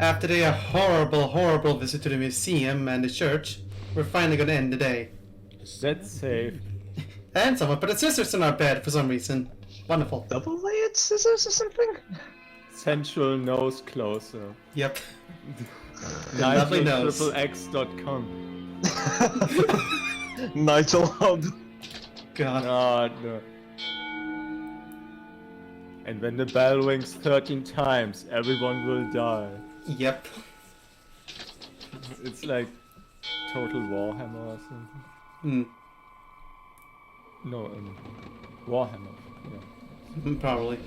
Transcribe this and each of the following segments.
After the horrible visit to the museum and the church, we're finally gonna end the day. That's safe. And someone put the scissors in our bed for some reason. Wonderful. Double-layered scissors or something? Central nose closer. Yep. Lovely nose. NigelXXX.com. Nigel Hub. God. God, no. And when the bell rings 13 times, everyone will die. Yep. It's like Total Warhammer or something. Hmm. No, Warhammer. Yeah. Probably.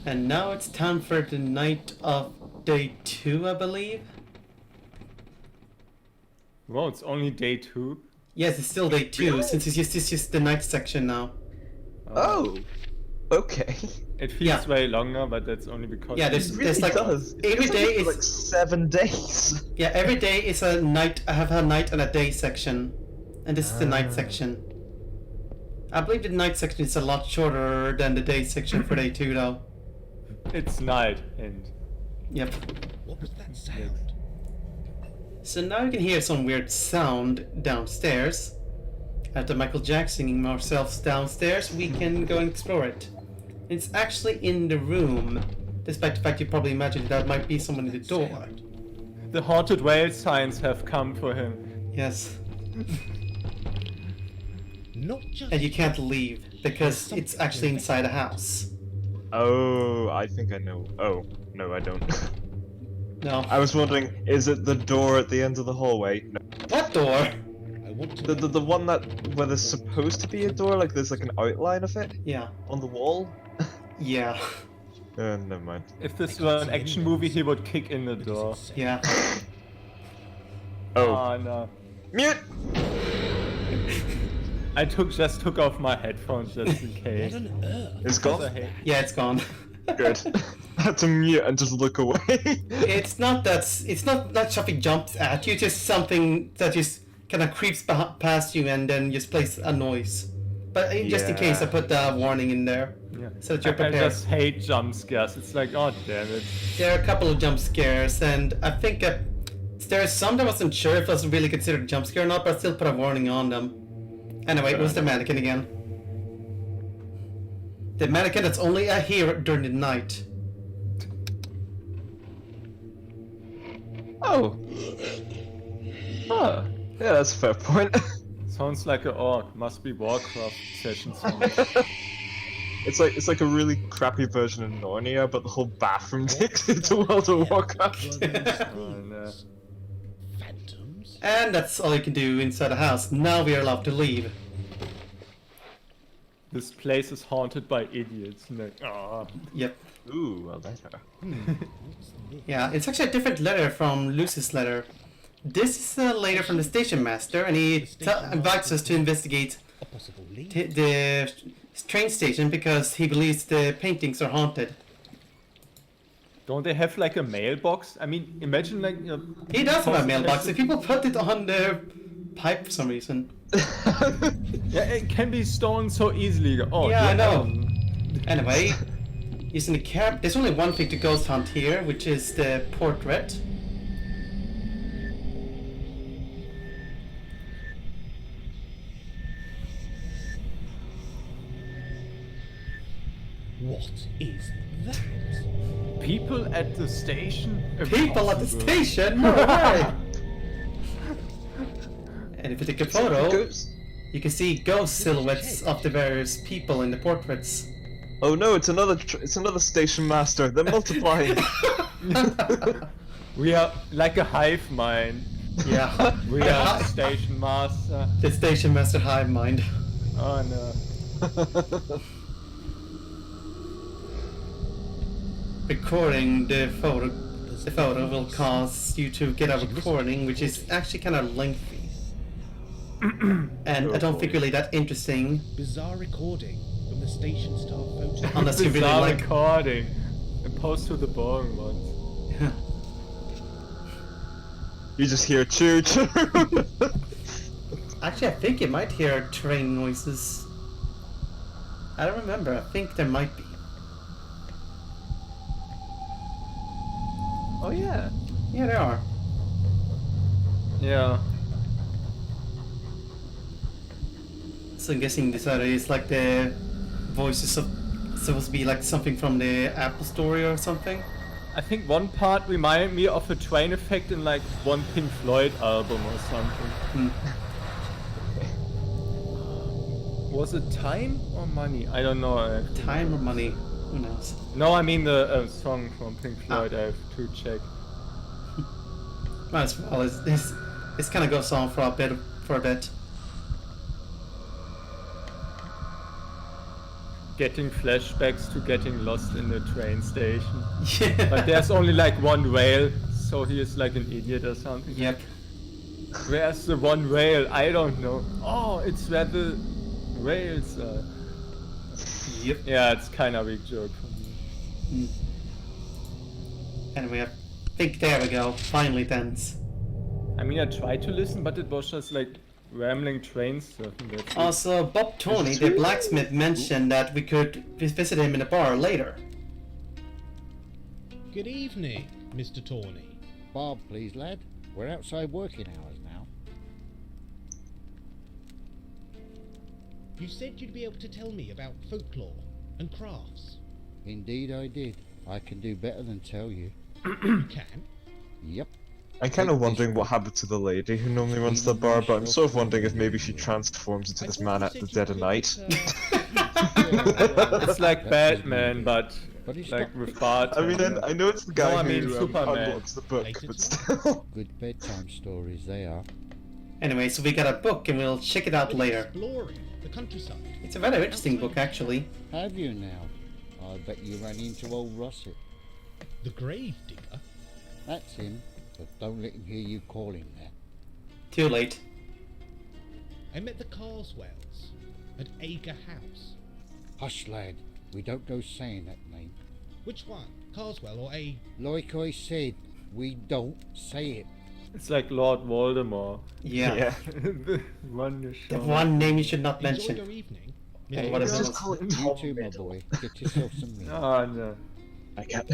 And now it's time for the night of day 2, I believe. Well, it's only day 2. Yes, it's still day 2, Really? since it's just the night section now. Oh. Okay. It feels way longer, but that's only because Yeah, It there's really like does. every It day feels is like 7 days. yeah, every day is a night. I have a night and a day section, and this is the night section. I believe the night section is a lot shorter than the day section for day 2, though. it's night and Yep. What was that sound? So now you can hear some weird sound downstairs. After Michael Jack singing ourselves downstairs, we can go and explore it. It's actually in the room, despite the fact you probably imagined that might be someone in the door. the haunted whale signs have come for him. Yes. Not just. And you can't leave, because it's actually inside a house. Oh, I think I know. Oh, no, I don't. No. I was wondering, is it the door at the end of the hallway? No. What door? I want to. The one that where there's supposed to be a door, like there's like an outline of it Yeah. on the wall. Yeah. Never mind. If this were an action movie, he would kick in the door. Yeah. Oh, Oh no. mute. I just took off my headphones just in case. What on earth? It's I gone. hate- Yeah, it's gone. Good. I had to mute and just look away. It's not that something jumps at you, just something that just kind of creeps past you and then just plays a noise. But just in case, I Yeah. put the warning in there, Yeah. so that you're I prepared. just hate jump scares. It's like, oh damn it. There are a couple of jump scares, and I think there's some that I wasn't sure if it was really considered a jump scare or not, but I still put a warning on them. Anyway, it was the mannequin again. The mannequin that's only here during the night. Oh. Oh. Yeah, that's a fair point. Sounds like a orc. Must be Warcraft session song. It's like a really crappy version of Narnia, but the whole bathroom takes it to World of Warcraft. Oh no. Phantoms? And that's all you can do inside the house. Now we are allowed to leave. This place is haunted by idiots. Like, oh. Yep. Ooh, a letter. What's this? Yeah, it's actually a different letter from Lucy's letter. This is a letter from the station master, and he invites us to investigate A possible lead? the train station because he believes the paintings are haunted. Don't they have like a mailbox? I mean, imagine like He does have a mailbox. If people put it on their pipe for some reason. Yeah, it can be stolen so easily. Oh Yeah, I know. Anyway, using the cab, there's only one thing to ghost hunt here, which is the portrait. What is that? People at the station. People at the Impossible. station? No way! And if you take a photo, Ghost. you can see ghost silhouettes of the various people in the portraits. Oh no, it's another station master. They're multiplying. We are like a hive mind. Yeah. We are station master. The station master hive mind. Oh no. Recording the photo will cause you to get a recording, which is actually kind of lengthy. And I don't think really that interesting, Bizarre recording from the station staff photo. unless you really Bizarre like. recording. Opposed to the boring ones. You just hear choo choo. Actually, I think you might hear train noises. I don't remember. I think there might be. Oh yeah. Yeah, there are. Yeah. So I'm guessing this other is like the voices of supposed to be like something from the Apple story or something. I think one part reminded me of a train effect in like one Pink Floyd album or something. Hmm. Was it time or money? I don't know. Time or money? Who knows? No, I mean the song from Pink Floyd. I have to check. Might as well. This kind of goes on for a bit. Getting flashbacks to getting lost in the train station. Yeah. But there's only like one rail, so he is like an idiot or something. Yep. Where's the one rail? I don't know. Oh, it's where the rails are. Yep. Yeah, it's kind of a big joke for me. Anyway, I think there we go. Finally, thens. I mean, I tried to listen, but it was just like rambling train stuff. And that's it. Also, Bob Tony, the blacksmith, mentioned that we could visit him in a bar later. Good evening, Mr. Tawney. Bob, please, lad. We're outside working hours now. You said you'd be able to tell me about folklore and crafts. Indeed I did. I can do better than tell you. You can? Yep. I'm kind of wondering what happened to the lady who normally runs the bar, but I'm sort of wondering if maybe she transforms into this man at the dead of night. It's like Batman, but he's like not- with Bart. I mean, I know it's the guy No, I mean who Superman. unlocks the book, Later but tonight. still. Good bedtime stories they are. Anyway, so we got a book and we'll check it out later. Exploring the countryside. It's a very interesting book, actually. Have you now? I bet you ran into old Rossett. The grave digger. That's him, but don't let him hear you call him that. Too late. I met the Carswells at Ager House. Hush, lad. We don't go saying that name. Which one? Carswell or A? Like I said, we don't say it. It's like Lord Voldemort. Yeah. The one you The shot. one name you should not Enjoy mention. your evening. Yeah, Mr. what is Let's it? just call it You Tom too, my Riddle. boy. Get yourself some meat. Oh no. I can't.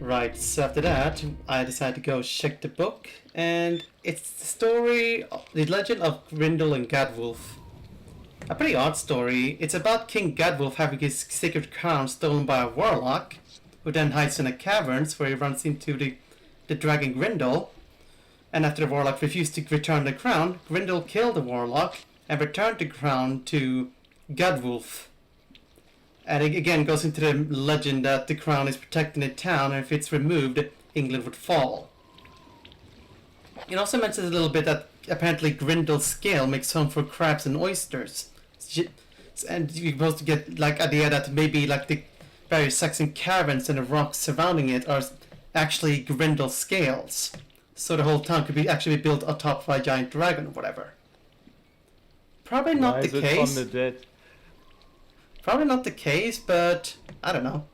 Right, so after that, I decided to go check the book, and it's the story, the legend of Grindel and Gadwulf. A pretty odd story. It's about King Gadwulf having his sacred crown stolen by a warlock, who then hides in a caverns where he runs into the dragon Grindel. And after the warlock refused to return the crown, Grindel killed the warlock and returned the crown to Gadwulf. And it again goes into the legend that the crown is protecting the town, and if it's removed, England would fall. It also mentions a little bit that apparently Grindel's scale makes home for crabs and oysters. And you're supposed to get like idea that maybe like the various Saxon caverns and the rocks surrounding it are actually Grindel's scales. So the whole town could be actually built atop of a giant dragon or whatever. Probably not Why the is it case. from the dead? Probably not the case, but I don't know.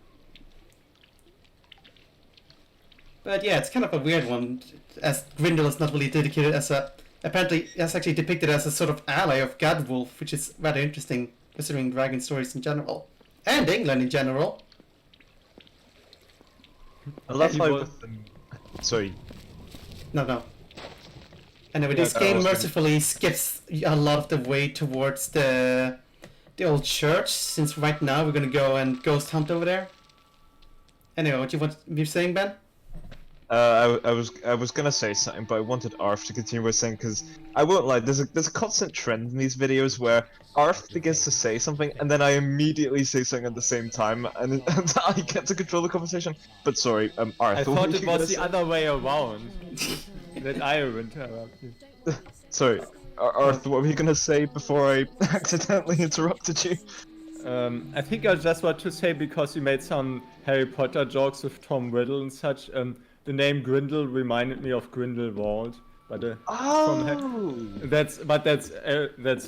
But yeah, it's kind of a weird one, as Grindel is not really dedicated as a... Apparently, it's actually depicted as a sort of ally of Gadwulf, which is rather interesting, considering dragon stories in general. And England in general. I love He how was- with them... Sorry. No. Anyway, Yeah, this that game was- mercifully skips a lot of the way towards the old church, since right now we're gonna go and ghost hunt over there. Anyway, what you saying, Ben? I was gonna say something, but I wanted Arf to continue with saying, because I won't lie, there's a constant trend in these videos where Arf begins to say something and then I immediately say something at the same time, and I get to control the conversation. But sorry, Arf. I what thought were it you gonna was the say? other way around. That I would interrupt you. Sorry, Arf, what were you gonna say before I accidentally interrupted you? I think I just want to say, because you made some Harry Potter jokes with Tom Riddle and such, the name Grindel reminded me of Grindelwald, but that's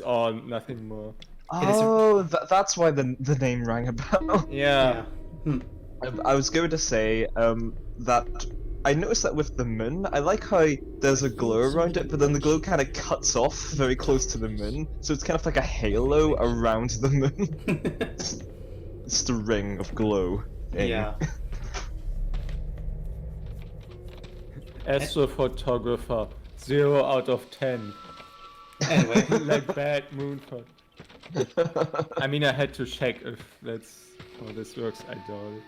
all, nothing more. Oh, that's why the name rang a bell. Yeah. Hmm. I was going to say that I noticed that with the moon, I like how there's a glow around it, but then the glow kind of cuts off very close to the moon, so it's kind of like a halo around the moon. It's the ring of glow. Yeah. Astrophotographer, 0 out of 10. Anyway. Like bad moon phot. I mean, I had to check if that's how this works. I doubt it.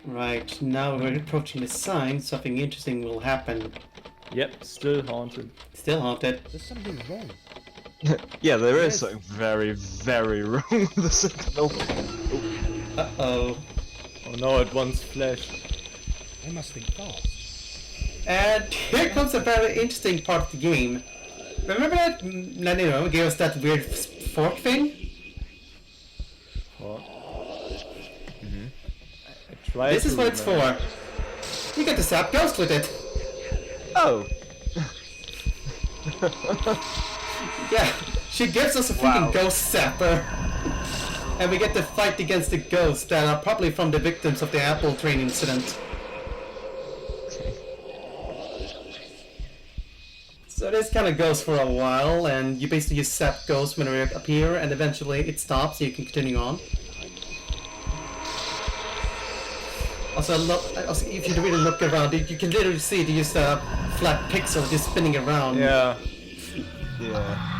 Right, now we're approaching the sign, something interesting will happen. Yep, still haunted. Still haunted. There's something wrong. Yeah, there is Yes. something very, very wrong with the signal. Uh-oh. Oh no, it wants flash. I must think fast. And here comes a very interesting part of the game. Remember that Nanino gave us that weird fork thing? Oh. I tried This is to what it's remember. for. You get to zap ghosts with it. Oh! Yeah, she gives us a freaking ghost zapper. And we get to fight against the ghosts that are probably from the victims of the Apple train incident. So this kind of goes for a while, and you basically just zap ghosts when they appear, and eventually it stops, so you can continue on. Also, if you really look around, you can literally see just a flat pixel just spinning around. Yeah. Yeah.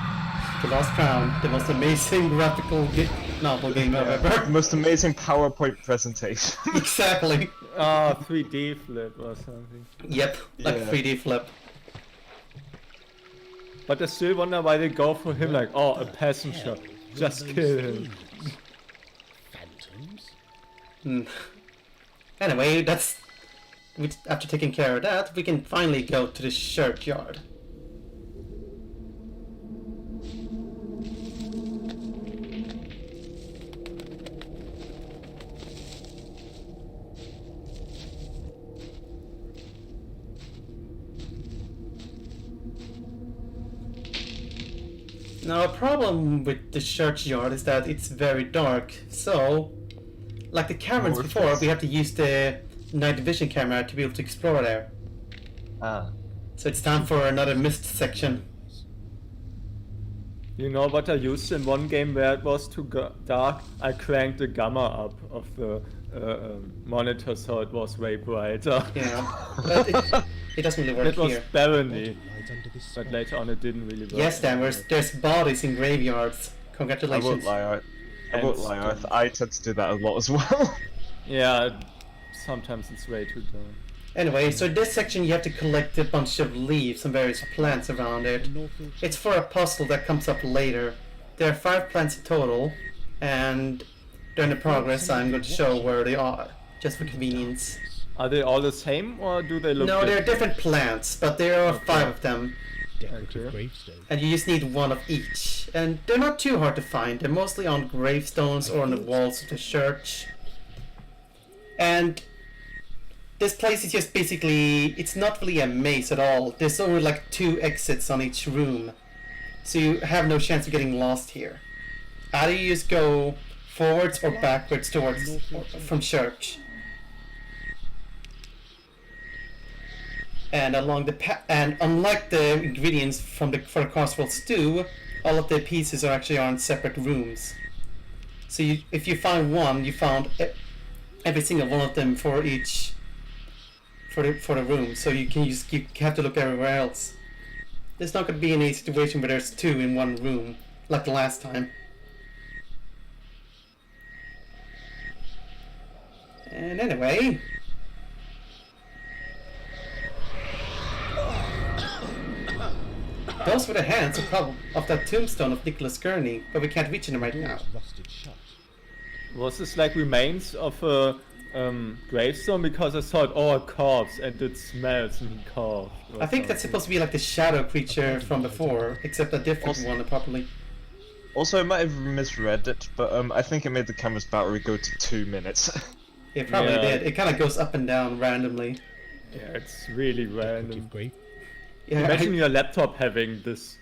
The Lost Crown, the most amazing graphical novel game I've The ever. most amazing PowerPoint presentation. Exactly. 3D flip or something. Yep, like Yeah. 3D flip. But I still wonder why they go for him like, oh, a passenger. Just kill him. Phantoms? Anyway, after taking care of that, we can finally go to the churchyard. Now, a problem with the churchyard is that it's very dark, so, like the caverns More before, space. we have to use the night vision camera to be able to explore there. Ah. So it's time for another mist section. You know what I used in one game where it was too dark? I cranked the gamma up of the monitor so it was way brighter. Yeah, but it doesn't really work It was here. barely, Lies under this but spot. later on it didn't really work. Yes, Dan, there's bodies in graveyards. I Congratulations. won't lie, I won't lie, Arth. I tend to do that a lot as well. Yeah, sometimes it's way too dark. Anyway, so in this section you have to collect a bunch of leaves and various plants around it. It's for a puzzle that comes up later. There are 5 plants in total, and during the progress I'm going to show where they are, just for convenience. Are they all the same or do they look No, they're different? different plants, but there are 5 of them, Decorative Okay. gravestone. and you just need 1 of each. And they're not too hard to find, they're mostly on gravestones or on the walls of the church. And this place is just basically, it's not really a maze at all. There's only like 2 exits on each room. So you have no chance of getting lost here. Either you just go forwards or backwards towards from church. And along the and unlike the ingredients for the casserole stew, all of the pieces are actually on separate rooms. So if you find one, you found every single one of them for each for the room. So you have to look everywhere else. There's not going to be any situation where there's 2 in one room like the last time. And anyway. Those were the hands of that tombstone of Nicholas Gurney, but we can't reach them right now. Doors rusted shut. Was this like remains of a gravestone? Because I thought, oh, a corpse and it smells and he coughed. or I think that's something. supposed to be like the shadow creature from before, except a different Also- one probably. Also, I might have misread it, but I think it made the camera's battery go to 2 minutes. It probably Yeah. did. It kind of goes up and down randomly. Yeah, it's really random. Decorative grave. Yeah, Imagine your laptop having this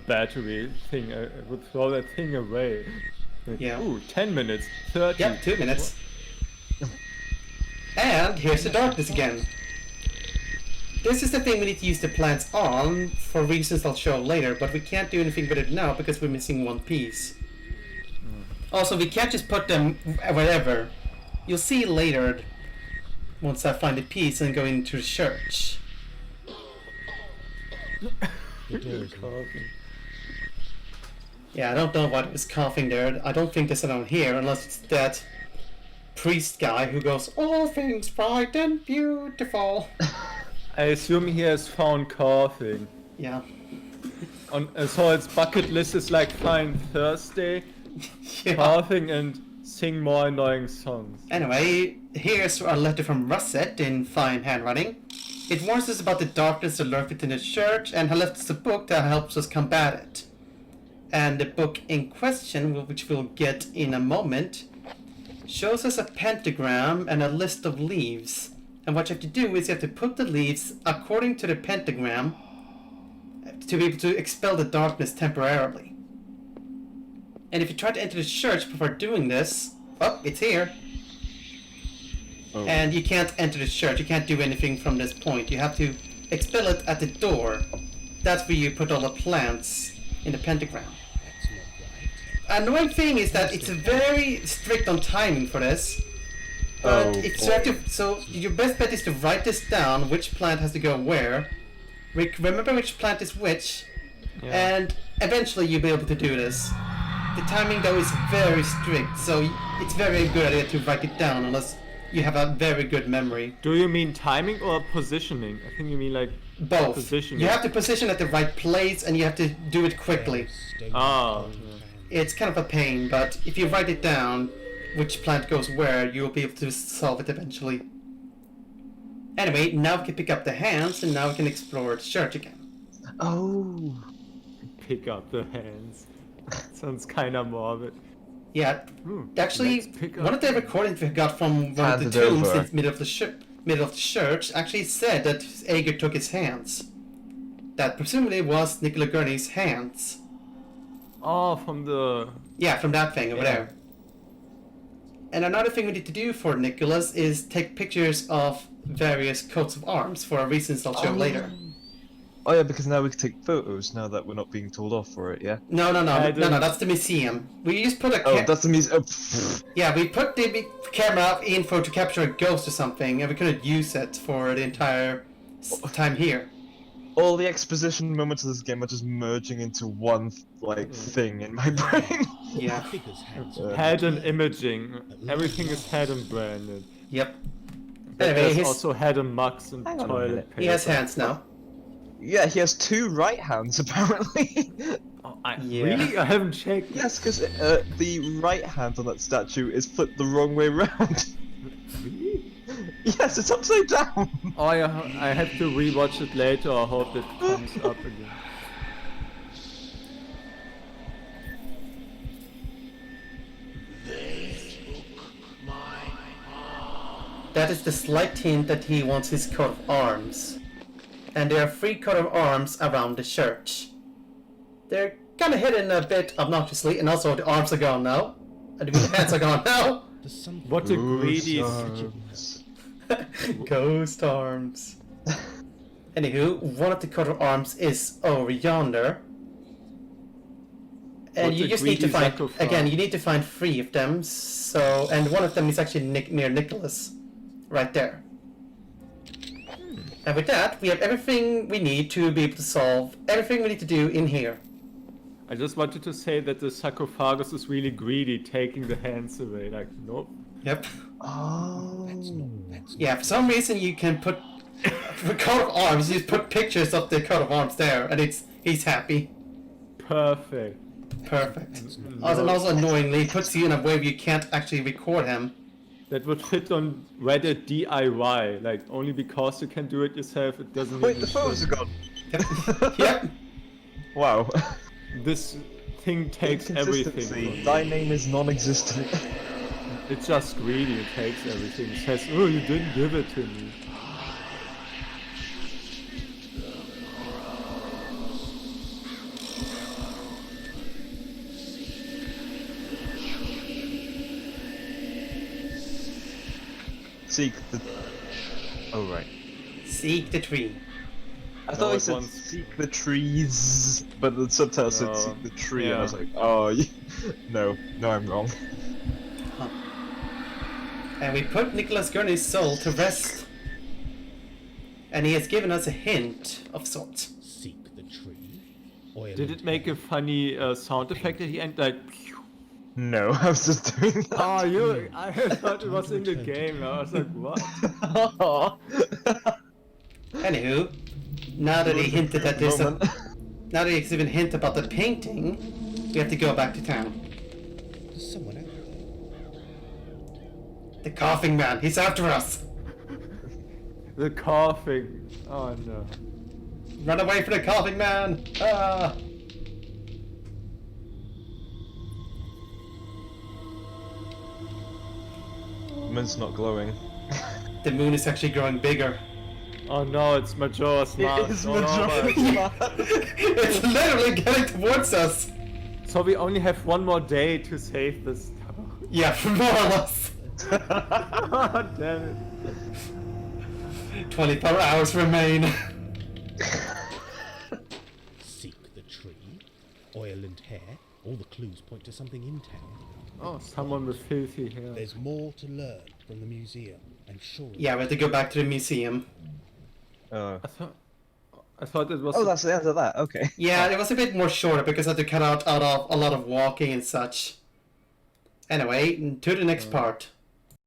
battery thing. I would throw that thing away. Yeah. Ooh, 10 minutes, 30. Yep, 2 minutes. And here's the darkness again. This is the thing we need to use the plants on, for reasons I'll show later, but we can't do anything with it now because we're missing one piece. Also, we can't just put them wherever. You'll see later, once I find a piece and go into the church. The door is locked. Yeah, I don't know what was coughing there. I don't think there's anyone here, unless it's that priest guy who goes, "All things bright and beautiful." I assume he has found coughing. Yeah. So its bucket list is like find Thursday, Yeah. coughing, and sing more annoying songs. Anyway, here's a letter from Russet in fine handwriting. It warns us about the darkness that lurks within the church and has left us a book that helps us combat it. And the book in question, which we'll get in a moment, shows us a pentagram and a list of leaves. And what you have to do is you have to put the leaves according to the pentagram to be able to expel the darkness temporarily. And if you try to enter the church before doing this, oh, it's here. Oh. And you can't enter the church. You can't do anything from this point. You have to expel it at the door. That's where you put all the plants in the pentagram. That's not right. Annoying thing is that it's very strict on timing for this. But Oh, if so, so your best bet is to write this down, which plant has to go where. Remember which plant is which, Yeah. and eventually you'll be able to do this. The timing though is very strict, so it's very good idea to write it down unless you have a very good memory. Do you mean timing or positioning? I think you mean like Both. Positioning. You have to position at the right place and you have to do it quickly. Stay Ah, down. It's kind of a pain, but if you write it down, which plant goes where, you'll be able to solve it eventually. Anyway, now we can pick up the hands and now we can explore the church again. Oh. pick up the hands. Sounds kinda morbid. Yeah, actually, let's pick up- one of the recordings we got from one of the Hand it tombs over. in the middle of the church actually said that Ager took his hands. That presumably was Nicola Gurney's hands. Oh, from the... Yeah, from that thing over Yeah. there. And another thing we need to do for Nicholas is take pictures of various coats of arms for reasons I'll show later. Oh yeah, because now we can take photos now that we're not being told off for it, yeah? No, that's the museum. We just put a Oh, that's the music. Oh, pfft. yeah, we put the camera in for to capture a ghost or something, and we couldn't use it for the entire time here. All the exposition moments of this game are just merging into one, like, thing in my brain. Yeah. Figures hands. head and imaging. Everything is head and branded. Yep. But Anyway, there's his, also head and mugs and Hang on a toilet minute. paper. he has hands now. Yeah, he has two right hands, apparently. Oh, Yeah. Really? I haven't checked. Yes, because the right hand on that statue is flipped the wrong way round. Really? Yes, it's upside down. Oh, yeah, I have to rewatch it later. I hope it comes up again. That is the slight hint that he wants his coat of arms. And there are 3 coat of arms around the church. They're kind of hidden a bit obnoxiously, and also the arms are gone now. And the hands are gone now. There's something. What a greedy... Ghost arms. Anywho, one of the coat of arms is over yonder. And What you a just need to greedy find, sacrifice. again, you need to find 3 of them, so, and one of them is actually near Nicholas. Right there. And with that, we have everything we need to be able to solve everything we need to do in here. I just wanted to say that the sarcophagus is really greedy, taking the hands away. Like, nope. Yep. Oh. That's Yeah, for some reason you can put for coat of arms, you just put pictures of the coat of arms there, and he's happy. Perfect. Perfect. Also, and also annoyingly, it puts you in a way where you can't actually record him. That would fit on Reddit DIY. Like, only because you can do it yourself, it doesn't Wait, even the photos are fit. gone. Yep. Yep. Wow. This thing takes everything. Inconsistency. Thy name is non-existent. It's just greedy, it takes everything. It says, oh, you didn't give it to me. See, Oh right. Seek the tree. I thought it he said wants- seek the trees, but the subtitle said No. seek the tree, and I Yeah. was like, oh, no, I'm wrong. And we put Nicholas Gurney's soul to rest. And he has given us a hint of sorts. Seek the tree. Oil Did and it make a funny sound effect at the end, like? No, I was just doing that. Oh, you! I thought it was in the game. I was like, what? Anywho, now that he hinted that there's a, Moment. now that he's even hinted about the painting, we have to go back to town. There's someone out there. The coughing man, he's after us. The coughing. Oh no. Run away from the coughing man. Ah. Moon's not glowing. The moon is actually growing bigger. Oh no, it's Majora's Mask. It is Oh, no, Majora's but- Mask. It's literally getting towards us. So we only have one more day to save this tower. Yeah, more or less. Oh, damn it. 24 hours remain. Seek the tree. Oil and hair. All the clues point to something in town. Oh, someone with filthy hair. There's more to learn from the museum, I'm sure. Yeah, we have to go back to the museum. I thought it was. Oh, that's the end of that. Okay. Yeah, it was a bit more shorter because I had to cut out of a lot of walking and such. Anyway, to the next part.